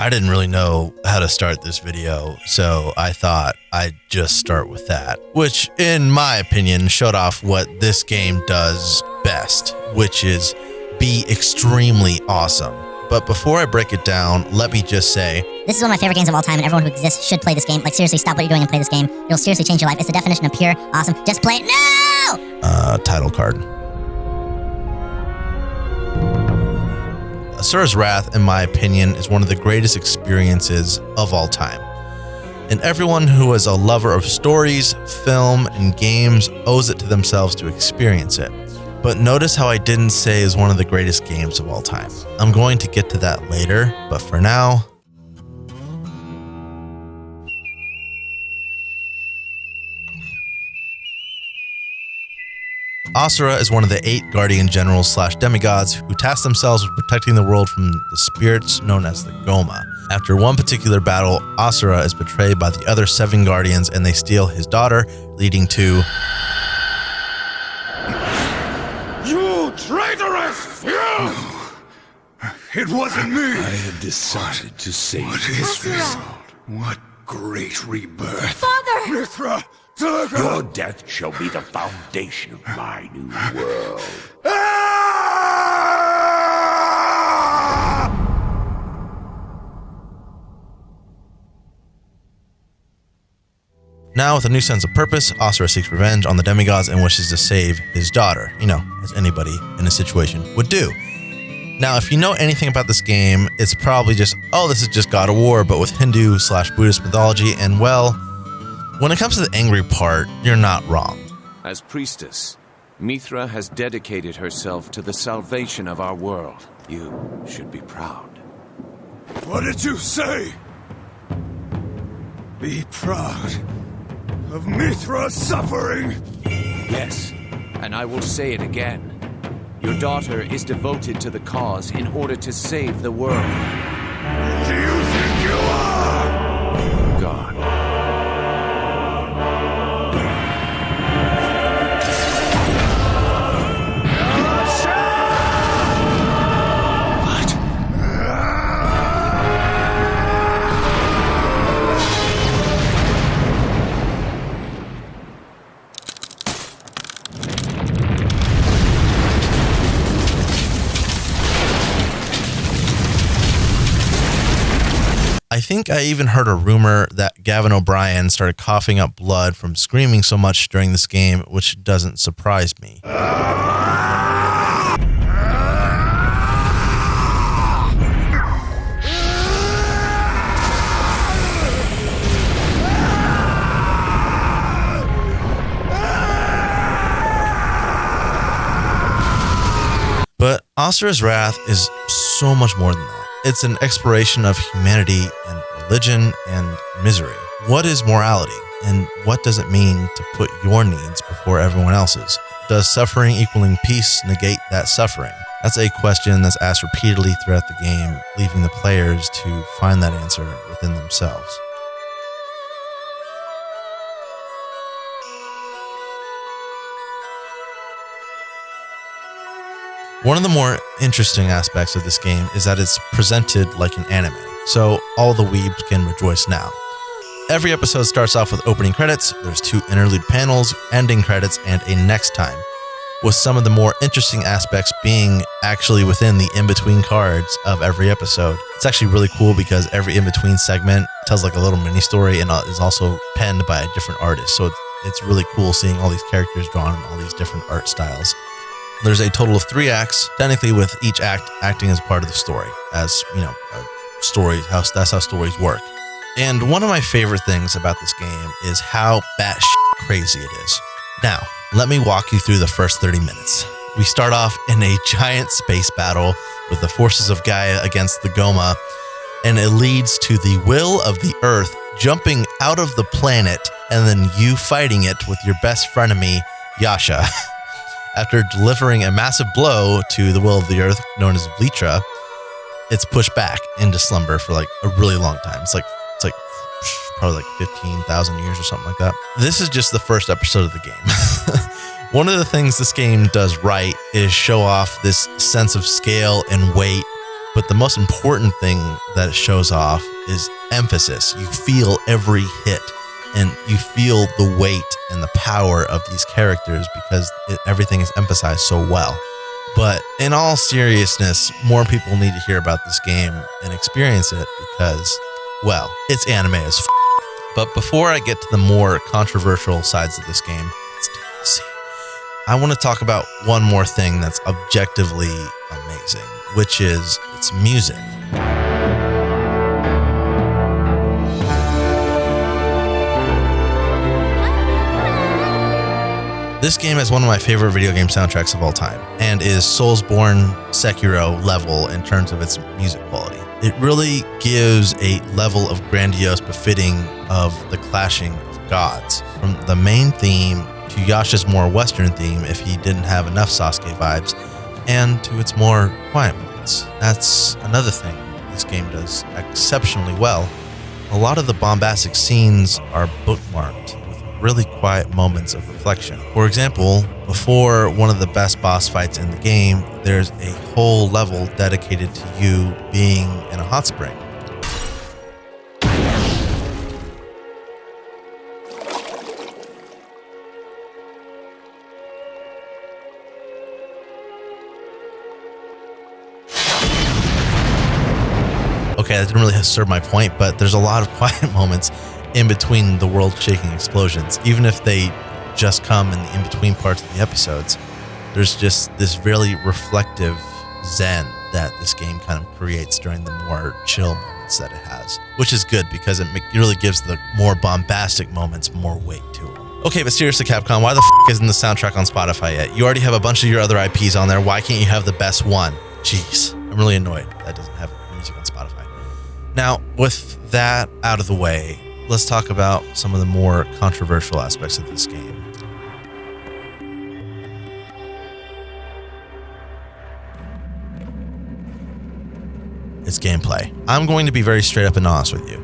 I didn't really know how to start this video, so I thought I'd just start with that, which in my opinion showed off what this game does best, which is be extremely awesome. But before I break it down, let me just say, this is one of my favorite games of all time, and everyone who exists should play this game. Like, seriously, stop what you're doing and play this game. It'll seriously change your life. It's the definition of pure awesome. Just play it now! Title card. Asura's Wrath, in my opinion, is one of the greatest experiences of all time. And everyone who is a lover of stories, film, and games owes it to themselves to experience it. But notice how I didn't say is one of the greatest games of all time. I'm going to get to that later, but for now, Asura is one of the 8 guardian generals / demigods who task themselves with protecting the world from the spirits known as the Goma. After one particular battle, Asura is betrayed by the other 7 guardians and they steal his daughter, leading to... You traitorous! You! It wasn't me! I have decided to save What is Asura. this? What great rebirth! Father! Mithra! Dagger! Your death shall be the foundation of my new world. Now, with a new sense of purpose, Asura seeks revenge on the demigods and wishes to save his daughter, as anybody in a situation would do. Now, if you know anything about this game, it's probably just, this is just God of War, but with Hindu / Buddhist mythology, and well, when it comes to the angry part, you're not wrong. As priestess, Mithra has dedicated herself to the salvation of our world. You should be proud. What did you say? Be proud of Mithra's suffering. Yes, and I will say it again. Your daughter is devoted to the cause in order to save the world. Do you think you are? God. I think I even heard a rumor that Gavin O'Brien started coughing up blood from screaming so much during this game, which doesn't surprise me. But Asura's Wrath is so much more than that. It's an exploration of humanity and religion and misery. What is morality? And what does it mean to put your needs before everyone else's? Does suffering equaling peace negate that suffering? That's a question that's asked repeatedly throughout the game, leaving the players to find that answer within themselves. One of the more interesting aspects of this game is that it's presented like an anime, so all the weebs can rejoice now. Every episode starts off with opening credits, there's 2 interlude panels, ending credits, and a next time, with some of the more interesting aspects being actually within the in-between cards of every episode. It's actually really cool because every in-between segment tells like a little mini story and is also penned by a different artist, so it's really cool seeing all these characters drawn in all these different art styles. There's a total of 3 acts, technically with each act acting as part of the story, as, that's how stories work. And one of my favorite things about this game is how batshit crazy it is. Now, let me walk you through the first 30 minutes. We start off in a giant space battle with the forces of Gaia against the Goma, and it leads to the will of the Earth jumping out of the planet and then you fighting it with your best frenemy, Yasha. After delivering a massive blow to the will of the Earth, known as Vlitra, it's pushed back into slumber for like a really long time. It's like probably like 15,000 years or something like that. This is just the first episode of the game. One of the things this game does right is show off this sense of scale and weight But the most important thing that it shows off is emphasis. You feel every hit, and you feel the weight and the power of these characters because everything is emphasized so well. But in all seriousness, more people need to hear about this game and experience it because, well, it's anime as f***. But before I get to the more controversial sides of this game, I want to talk about one more thing that's objectively amazing, which is its music. This game is one of my favorite video game soundtracks of all time and is Soulsborne Sekiro level in terms of its music quality. It really gives a level of grandiose befitting of the clashing of gods, from the main theme to Yasha's more Western theme if he didn't have enough Sasuke vibes, and to its more quiet moments. That's another thing this game does exceptionally well. A lot of the bombastic scenes are bookmarked with really quiet moments of reflection. For example, before one of the best boss fights in the game, there's a whole level dedicated to you being in a hot spring. Okay, that didn't really serve my point, but there's a lot of quiet moments in between the world-shaking explosions. Even if they just come in the in-between parts of the episodes, there's just this really reflective zen that this game kind of creates during the more chill moments that it has, which is good because it really gives the more bombastic moments more weight to them. Okay, but seriously, Capcom, why the f*** isn't the soundtrack on Spotify yet? You already have a bunch of your other IPs on there. Why can't you have the best one? Jeez, I'm really annoyed that doesn't have music on Spotify. Now, with that out of the way, let's talk about some of the more controversial aspects of this game. It's gameplay. I'm going to be very straight up and honest with you.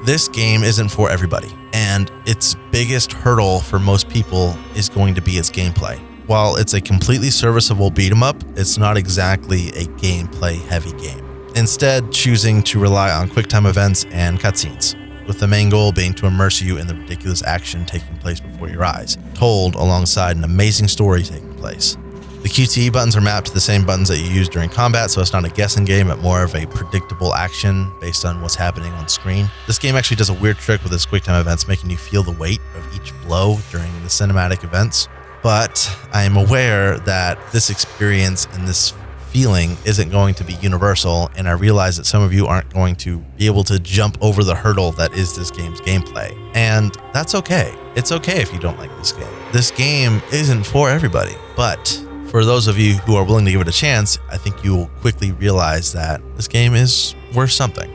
This game isn't for everybody, and its biggest hurdle for most people is going to be its gameplay. While it's a completely serviceable beat 'em up, it's not exactly a gameplay heavy game. Instead, choosing to rely on QuickTime events and cutscenes, with the main goal being to immerse you in the ridiculous action taking place before your eyes, told alongside an amazing story taking place. The QTE buttons are mapped to the same buttons that you use during combat, so it's not a guessing game, but more of a predictable action based on what's happening on screen. This game actually does a weird trick with its QuickTime events, making you feel the weight of each blow during the cinematic events. But I am aware that this experience and this feeling isn't going to be universal, and I realize that some of you aren't going to be able to jump over the hurdle that is this game's gameplay. And that's okay. It's okay if you don't like this game. This game isn't for everybody, but for those of you who are willing to give it a chance, I think you will quickly realize that this game is worth something.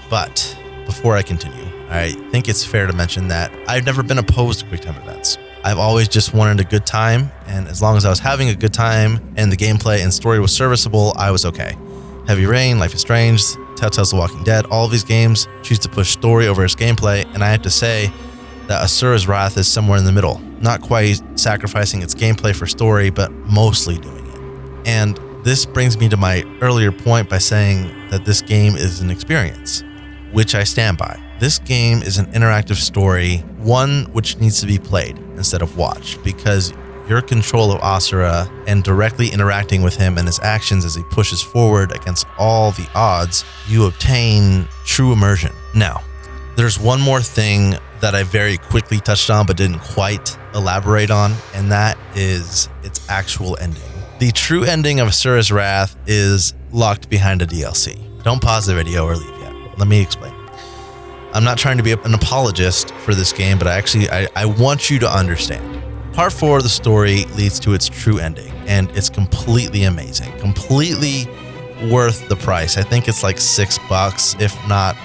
But before I continue, I think it's fair to mention that I've never been opposed to QuickTime events. I've always just wanted a good time, and as long as I was having a good time and the gameplay and story was serviceable, I was okay. Heavy Rain, Life is Strange, Telltale's The Walking Dead, all of these games choose to push story over its gameplay, and I have to say that Asura's Wrath is somewhere in the middle, not quite sacrificing its gameplay for story, but mostly doing it. And this brings me to my earlier point by saying that this game is an experience, which I stand by. This game is an interactive story, one which needs to be played instead of watched, because your control of Asura and directly interacting with him and his actions as he pushes forward against all the odds, you obtain true immersion. Now, there's one more thing that I very quickly touched on but didn't quite elaborate on, and that is its actual ending. The true ending of Asura's Wrath is locked behind a DLC. Don't pause the video or leave yet. Let me explain. I'm not trying to be an apologist for this game, but I want you to understand. Part 4 of the story leads to its true ending, and it's completely amazing, completely worth the price. I think it's like $6, if not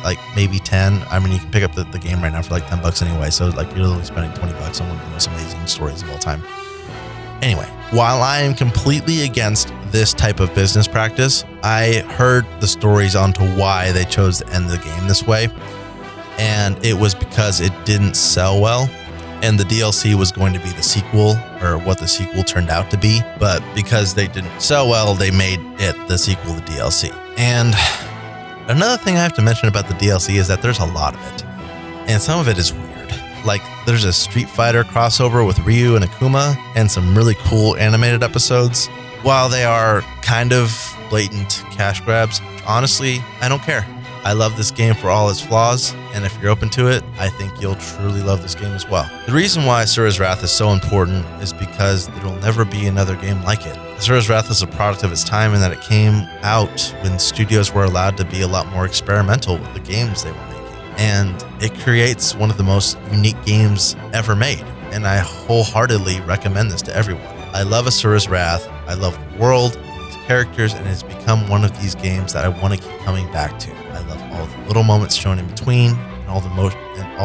like maybe 10. I mean, you can pick up the game right now for like $10 anyway, so like you're literally spending $20 on one of the most amazing stories of all time. Anyway, while I am completely against this type of business practice, I heard the stories onto why they chose to end the game this way, and it was because it didn't sell well, and the DLC was going to be the sequel or what the sequel turned out to be, but because they didn't sell well, they made it the sequel to DLC. And another thing I have to mention about the DLC is that there's a lot of it, and some of it is weird. Like, there's a Street Fighter crossover with Ryu and Akuma, and some really cool animated episodes. While they are kind of blatant cash grabs, honestly, I don't care. I love this game for all its flaws, and if you're open to it, I think you'll truly love this game as well. The reason why Asura's Wrath is so important is because there will never be another game like it. Asura's Wrath is a product of its time in that it came out when studios were allowed to be a lot more experimental with the games they were making. And it creates one of the most unique games ever made, and I wholeheartedly recommend this to everyone. I love Asura's Wrath, I love the world, its characters, and it's become one of these games that I want to keep coming back to. I love all the little moments shown in between, and all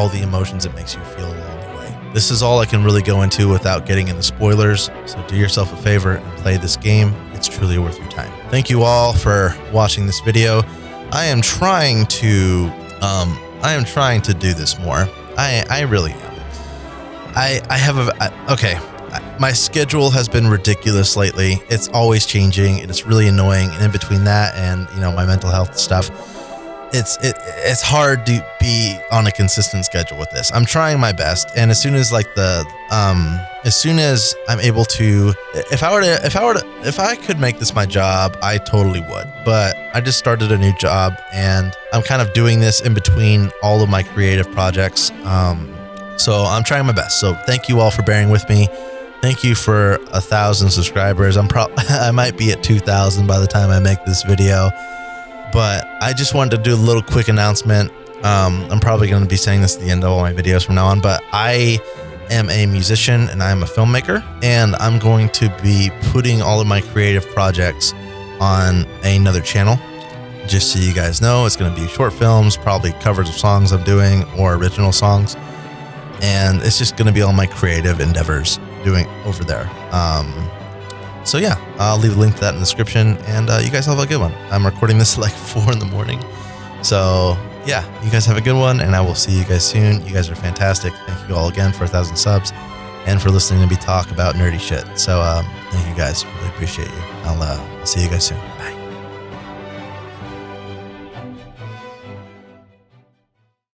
the emotions it makes you feel along the way. This is all I can really go into without getting into spoilers, so do yourself a favor and play this game. It's truly worth your time. Thank you all for watching this video. I am trying to do this more. I really am. My schedule has been ridiculous lately. It's always changing, and it's really annoying. And in between that and, my mental health stuff, it's hard to be on a consistent schedule with this. I'm trying my best, and as soon as I'm able to, if I could make this my job, I totally would. But I just started a new job, and I'm kind of doing this in between all of my creative projects. So I'm trying my best. So thank you all for bearing with me. Thank you for 1,000 subscribers. I might be at 2,000 by the time I make this video. But I just wanted to do a little quick announcement. I'm probably going to be saying this at the end of all my videos from now on, but I am a musician and I'm a filmmaker, and I'm going to be putting all of my creative projects on another channel. Just so you guys know, it's going to be short films, probably covers of songs I'm doing or original songs. And it's just going to be all my creative endeavors doing over there. So yeah, I'll leave a link to that in the description, and you guys have a good one. I'm recording this at like 4 a.m. So yeah, you guys have a good one, and I will see you guys soon. You guys are fantastic. Thank you all again for 1,000 subs and for listening to me talk about nerdy shit. So thank you guys. Really appreciate you. I'll see you guys soon. Bye.